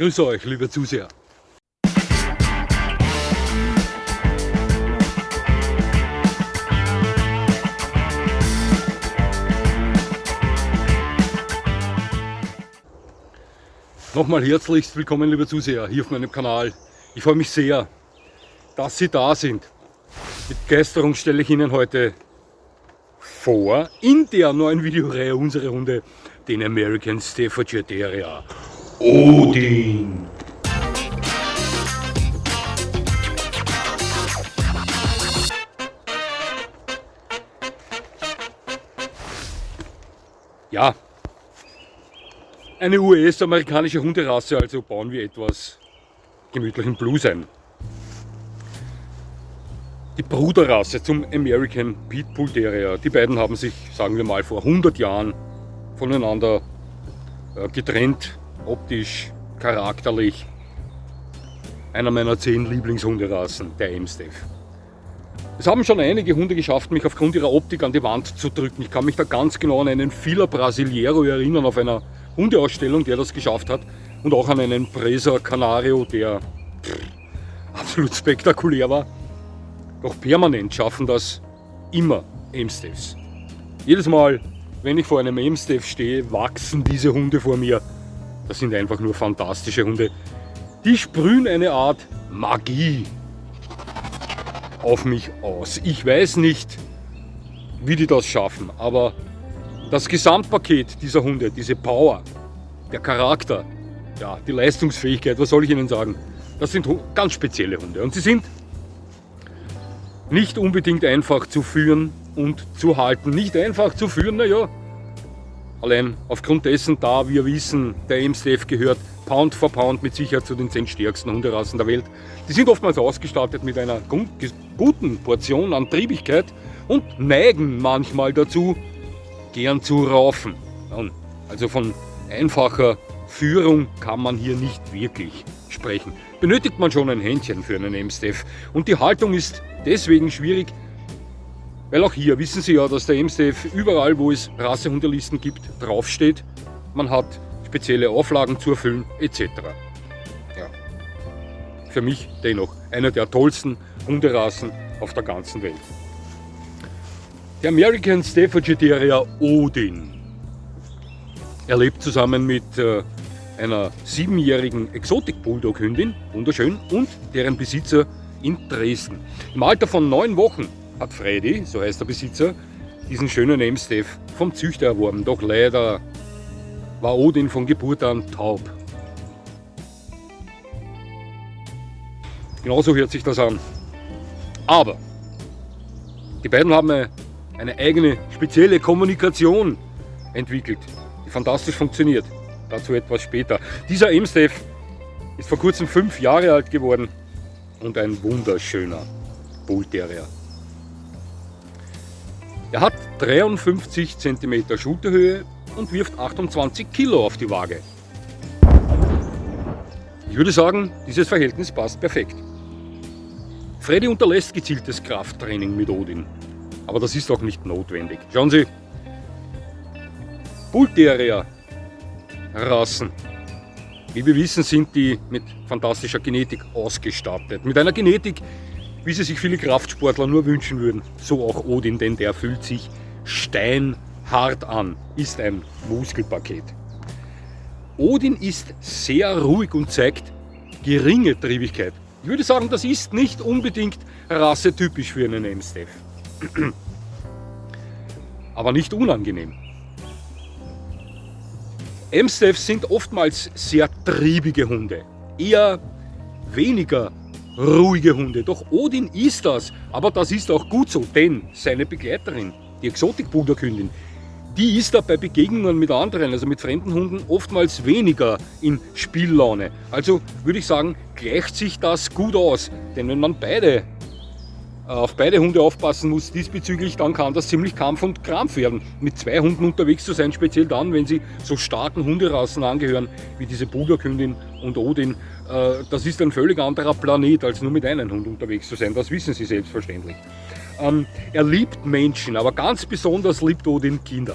Grüße euch, liebe Zuseher. Nochmal herzlichst willkommen, liebe Zuseher, hier auf meinem Kanal. Ich freue mich sehr, dass Sie da sind. Mit Begeisterung stelle ich Ihnen heute vor, in der neuen Videoreihe unserer Hunde, den American Staffordshire Terrier Odin. Ja, eine US-amerikanische Hunderasse, also bauen wir etwas gemütlichen Blues ein. Die Bruderrasse zum American Pitbull Terrier. Die beiden haben sich, sagen wir mal, vor 100 Jahren voneinander getrennt, optisch, charakterlich. Einer meiner 10 Lieblingshunderassen, der Amstaff. Es haben schon einige Hunde geschafft, mich aufgrund ihrer Optik an die Wand zu drücken. Ich kann mich da ganz genau an einen Fila Brasileiro erinnern, auf einer Hundeausstellung, der das geschafft hat, und auch an einen Presa Canario, der absolut spektakulär war. Doch permanent schaffen das immer Amstaffs. Jedes Mal, wenn ich vor einem Amstaff stehe, wachsen diese Hunde vor mir. Das sind einfach nur fantastische Hunde. Die sprühen eine Art Magie auf mich aus. Ich weiß nicht, wie die das schaffen, aber das Gesamtpaket dieser Hunde, diese Power, der Charakter, ja, die Leistungsfähigkeit, was soll ich Ihnen sagen, das sind ganz spezielle Hunde. Und sie sind nicht unbedingt einfach zu führen und zu halten. Nicht einfach zu führen, naja, allein aufgrund dessen, da wir wissen, der Amstaff gehört Pound for Pound mit Sicherheit zu den 10 stärksten Hunderassen der Welt. Die sind oftmals ausgestattet mit einer guten Portion an Triebigkeit und neigen manchmal dazu, gern zu raufen. Also von einfacher Führung kann man hier nicht wirklich sprechen. Benötigt man schon ein Händchen für einen Amstaff. Und die Haltung ist deswegen schwierig, weil auch hier wissen Sie ja, dass der Amstaff überall, wo es Rassehundelisten gibt, draufsteht. Man hat spezielle Auflagen zu erfüllen, etc. Ja. Für mich dennoch einer der tollsten Hunderassen auf der ganzen Welt. Der American Staffordshire Terrier Odin. Er lebt zusammen mit einer 7-jährigen Exotik-Bulldog-Hündin, wunderschön, und deren Besitzer in Dresden. Im Alter von 9 Wochen hat Freddy, so heißt der Besitzer, diesen schönen Amstaff vom Züchter erworben. Doch leider war Odin von Geburt an taub. Genauso hört sich das an. Aber die beiden haben eine eigene spezielle Kommunikation entwickelt, die fantastisch funktioniert. Dazu etwas später. Dieser Amstaff ist vor kurzem 5 Jahre alt geworden und ein wunderschöner Bull Terrier. Er hat 53 cm Schulterhöhe und wirft 28 Kilo auf die Waage. Ich würde sagen, dieses Verhältnis passt perfekt. Freddy unterlässt gezieltes Krafttraining mit Odin, aber das ist auch nicht notwendig. Schauen Sie, Bull Terrier Rassen, wie wir wissen, sind die mit fantastischer Genetik ausgestattet. Mit einer Genetik, wie sie sich viele Kraftsportler nur wünschen würden. So auch Odin, denn der fühlt sich steinhart an, ist ein Muskelpaket. Odin ist sehr ruhig und zeigt geringe Triebigkeit. Ich würde sagen, das ist nicht unbedingt rassetypisch für einen Amstaff. Aber nicht unangenehm. Amstaffs sind oftmals sehr triebige Hunde, eher weniger ruhige Hunde. Doch Odin ist das, aber das ist auch gut so, denn seine Begleiterin, die Exotik-Bulldog-Hündin, die ist da bei Begegnungen mit anderen, also mit fremden Hunden, oftmals weniger in Spiellaune. Also würde ich sagen, gleicht sich das gut aus, denn wenn man auf beide Hunde aufpassen muss diesbezüglich, dann kann das ziemlich Kampf und Krampf werden. Mit 2 Hunden unterwegs zu sein, speziell dann, wenn sie so starken Hunderassen angehören, wie diese Bulldog-Hündin und Odin, das ist ein völlig anderer Planet, als nur mit einem Hund unterwegs zu sein. Das wissen Sie selbstverständlich. Er liebt Menschen, aber ganz besonders liebt Odin Kinder.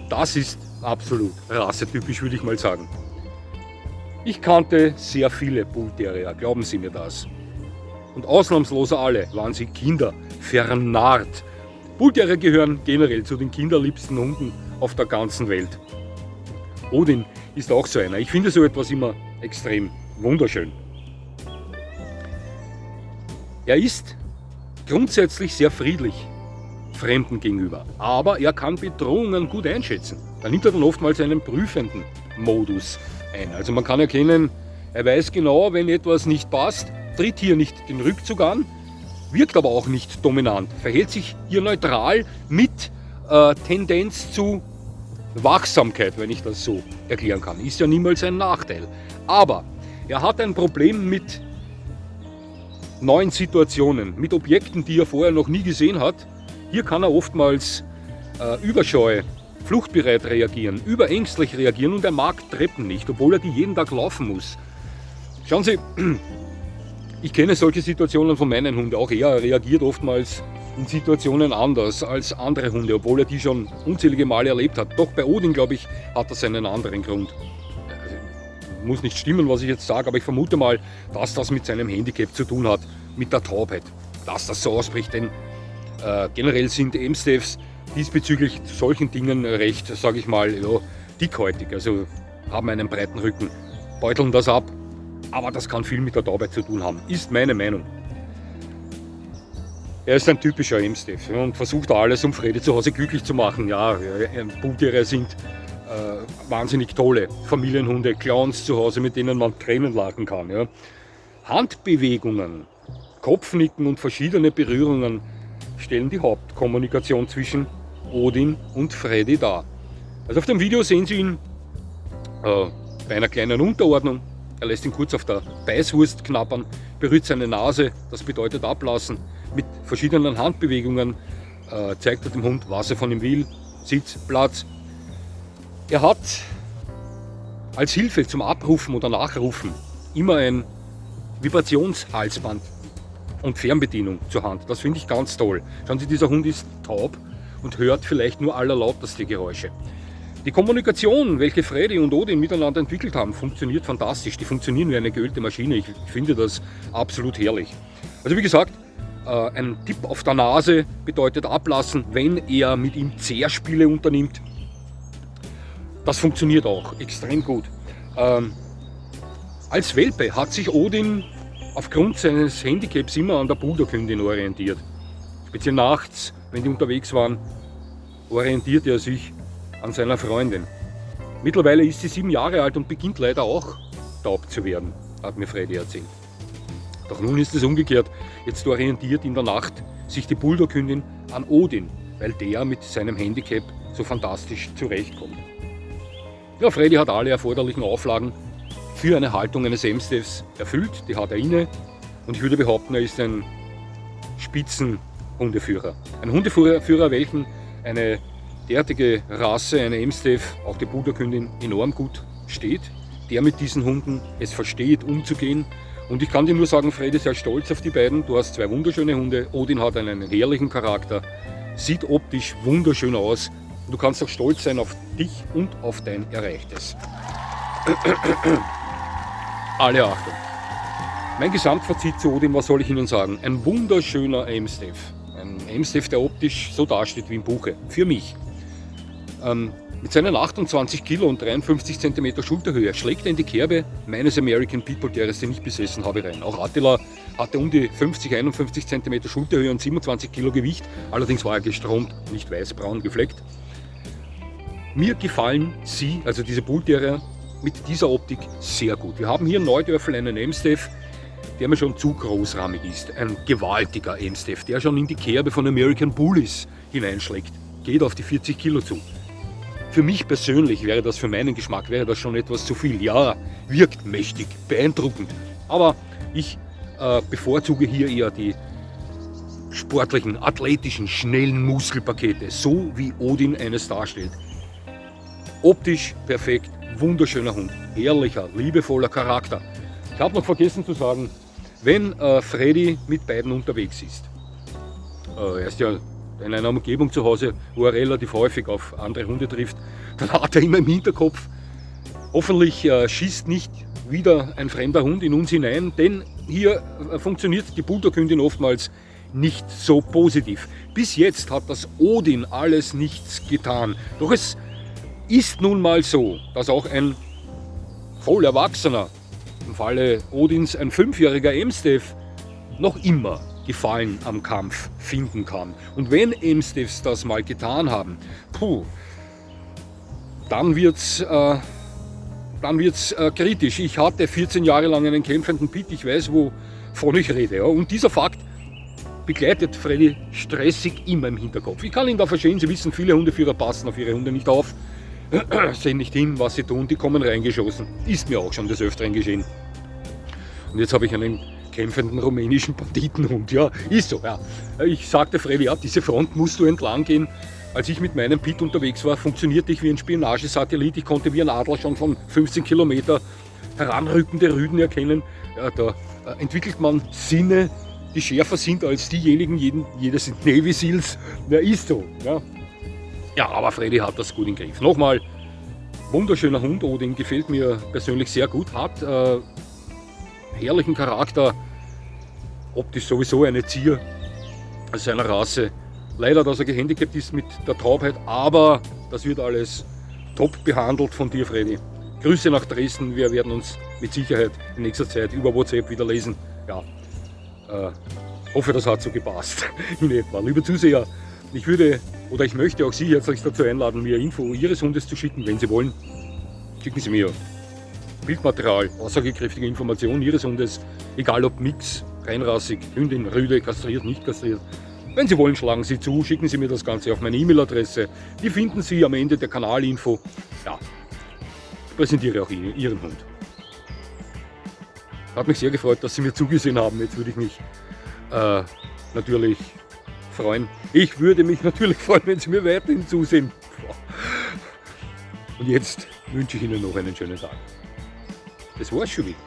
Das ist absolut rassetypisch, würde ich mal sagen. Ich kannte sehr viele Bullterrier, glauben Sie mir das. Und ausnahmslos alle waren sie Kinder, vernarrt. Bullterrier gehören generell zu den kinderliebsten Hunden auf der ganzen Welt. Odin ist auch so einer. Ich finde so etwas immer extrem wunderschön. Er ist grundsätzlich sehr friedlich Fremden gegenüber, aber er kann Bedrohungen gut einschätzen. Da nimmt er dann oftmals einen prüfenden Modus ein. Also man kann erkennen, er weiß genau, wenn etwas nicht passt, tritt hier nicht den Rückzug an, wirkt aber auch nicht dominant, verhält sich hier neutral mit Tendenz zu Wachsamkeit, wenn ich das so erklären kann. Ist ja niemals ein Nachteil. Aber er hat ein Problem mit neuen Situationen, mit Objekten, die er vorher noch nie gesehen hat. Hier kann er oftmals überscheu, fluchtbereit reagieren, überängstlich reagieren und er mag Treppen nicht, obwohl er die jeden Tag laufen muss. Schauen Sie, ich kenne solche Situationen von meinen Hunden auch. Er reagiert oftmals in Situationen anders als andere Hunde, obwohl er die schon unzählige Male erlebt hat. Doch bei Odin, glaube ich, hat das einen anderen Grund. Muss nicht stimmen, was ich jetzt sage, aber ich vermute mal, dass das mit seinem Handicap zu tun hat, mit der Taubheit, dass das so ausbricht, denn generell sind Amstaffs diesbezüglich zu solchen Dingen recht, sage ich mal, ja, dickhäutig, also haben einen breiten Rücken, beuteln das ab, aber das kann viel mit der Taubheit zu tun haben, ist meine Meinung. Er ist ein typischer Amstaff und versucht alles, um Freddy zu Hause glücklich zu machen. Ja, Bullterrier sind wahnsinnig tolle Familienhunde, Clowns zu Hause, mit denen man Tränen lachen kann. Ja. Handbewegungen, Kopfnicken und verschiedene Berührungen stellen die Hauptkommunikation zwischen Odin und Freddy dar. Also auf dem Video sehen Sie ihn bei einer kleinen Unterordnung. Er lässt ihn kurz auf der Beißwurst knabbern, berührt seine Nase, das bedeutet ablassen. Mit verschiedenen Handbewegungen zeigt er dem Hund, was er von ihm will, Sitz, Platz. Er hat als Hilfe zum Abrufen oder Nachrufen immer ein Vibrationshalsband und Fernbedienung zur Hand. Das finde ich ganz toll. Schauen Sie, dieser Hund ist taub und hört vielleicht nur allerlauteste Geräusche. Die Kommunikation, welche Freddy und Odin miteinander entwickelt haben, funktioniert fantastisch. Die funktionieren wie eine geölte Maschine. Ich finde das absolut herrlich. Also wie gesagt, ein Tipp auf der Nase bedeutet ablassen, wenn er mit ihm Zehrspiele unternimmt. Das funktioniert auch extrem gut. Als Welpe hat sich Odin aufgrund seines Handicaps immer an der Bulldog-Hündin orientiert. Speziell nachts, wenn die unterwegs waren, orientiert er sich an seiner Freundin. Mittlerweile ist sie 7 Jahre alt und beginnt leider auch taub zu werden, hat mir Freddy erzählt. Doch nun ist es umgekehrt. Jetzt orientiert in der Nacht sich die Bulldog-Hündin an Odin, weil der mit seinem Handicap so fantastisch zurechtkommt. Ja, Freddy hat alle erforderlichen Auflagen für eine Haltung eines Amstaffs erfüllt, die hat er inne und ich würde behaupten, er ist ein Spitzenhundeführer. Ein Hundeführer, welchen eine derartige Rasse, eine Amstaff, auch die Bulldog-Hündin, enorm gut steht, der mit diesen Hunden es versteht, umzugehen. Und ich kann dir nur sagen, Freddy ist sehr stolz auf die beiden. Du hast 2 wunderschöne Hunde. Odin hat einen herrlichen Charakter, sieht optisch wunderschön aus. Und du kannst auch stolz sein auf dich und auf dein Erreichtes. Alle Achtung. Mein Gesamtfazit zu Odin, was soll ich Ihnen sagen? Ein wunderschöner Amstaff. Ein Amstaff, der optisch so dasteht wie im Buche. Für mich. Mit seinen 28 Kilo und 53 cm Schulterhöhe schlägt er in die Kerbe meines American People Terriers, den ich besessen habe, rein. Auch Attila hatte um die 50-51 cm Schulterhöhe und 27 Kilo Gewicht. Allerdings war er gestromt, nicht weiß-braun gefleckt. Mir gefallen sie, also diese Bullterrier, mit dieser Optik sehr gut. Wir haben hier in Neudörfel einen Amstaff, der mir schon zu großrahmig ist. Ein gewaltiger Amstaff, der schon in die Kerbe von American Bullies hineinschlägt. Geht auf die 40 Kilo zu. Für mich persönlich wäre das, für meinen Geschmack, wäre das schon etwas zu viel. Ja, wirkt mächtig, beeindruckend. Aber ich bevorzuge hier eher die sportlichen, athletischen, schnellen Muskelpakete, so wie Odin eines darstellt. Optisch perfekt, wunderschöner Hund, ehrlicher, liebevoller Charakter. Ich habe noch vergessen zu sagen, wenn Freddy mit beiden unterwegs ist, er ist ja in einer Umgebung zu Hause, wo er relativ häufig auf andere Hunde trifft, dann hat er immer im Hinterkopf, hoffentlich schießt nicht wieder ein fremder Hund in uns hinein, denn hier funktioniert die Bulldog-Hündin oftmals nicht so positiv. Bis jetzt hat das Odin alles nichts getan. Doch es ist nun mal so, dass auch ein voll Erwachsener, im Falle Odins ein 5-jähriger Amstaff, noch immer Gefallen am Kampf finden kann. Und wenn Amstaffs das mal getan haben, dann wird's kritisch. Ich hatte 14 Jahre lang einen kämpfenden Pit, ich weiß, wovon ich rede. Ja. Und dieser Fakt begleitet Freddy stressig immer im Hinterkopf. Ich kann ihn da verstehen, Sie wissen, viele Hundeführer passen auf ihre Hunde nicht auf, sehen nicht hin, was sie tun, die kommen reingeschossen. Ist mir auch schon des Öfteren geschehen. Und jetzt habe ich einen kämpfenden rumänischen Banditenhund. Ja, ist so. Ja. Ich sagte Freddy, ja, diese Front musst du entlang gehen. Als ich mit meinem Pit unterwegs war, funktionierte ich wie ein Spionagesatellit. Ich konnte wie ein Adler schon von 15 Kilometer heranrückende Rüden erkennen. Ja, da entwickelt man Sinne, die schärfer sind als diejenigen, jeder sind Navy Seals. Ja, ist so. Ja. Ja, aber Freddy hat das gut im Griff. Nochmal, wunderschöner Hund, Odin, gefällt mir persönlich sehr gut, hat herrlichen Charakter, optisch sowieso eine Zier seiner Rasse. Leider, dass er gehandicapt ist mit der Taubheit, aber das wird alles top behandelt von dir, Freddy. Grüße nach Dresden, wir werden uns mit Sicherheit in nächster Zeit über WhatsApp wieder lesen. Ja, hoffe, das hat so gepasst in etwa. Liebe Zuseher, ich möchte auch Sie herzlich dazu einladen, mir Info Ihres Hundes zu schicken, wenn Sie wollen. Schicken Sie mir Bildmaterial, aussagekräftige Informationen Ihres Hundes, egal ob Mix, reinrassig, Hündin, Rüde, kastriert, nicht kastriert. Wenn Sie wollen, schlagen Sie zu, schicken Sie mir das Ganze auf meine E-Mail-Adresse. Die finden Sie am Ende der Kanalinfo. Ja, ich präsentiere auch Ihren Hund. Hat mich sehr gefreut, dass Sie mir zugesehen haben. Jetzt würde ich mich natürlich freuen. Ich würde mich natürlich freuen, wenn Sie mir weiterhin zusehen. Und jetzt wünsche ich Ihnen noch einen schönen Tag. Das war's schon wieder.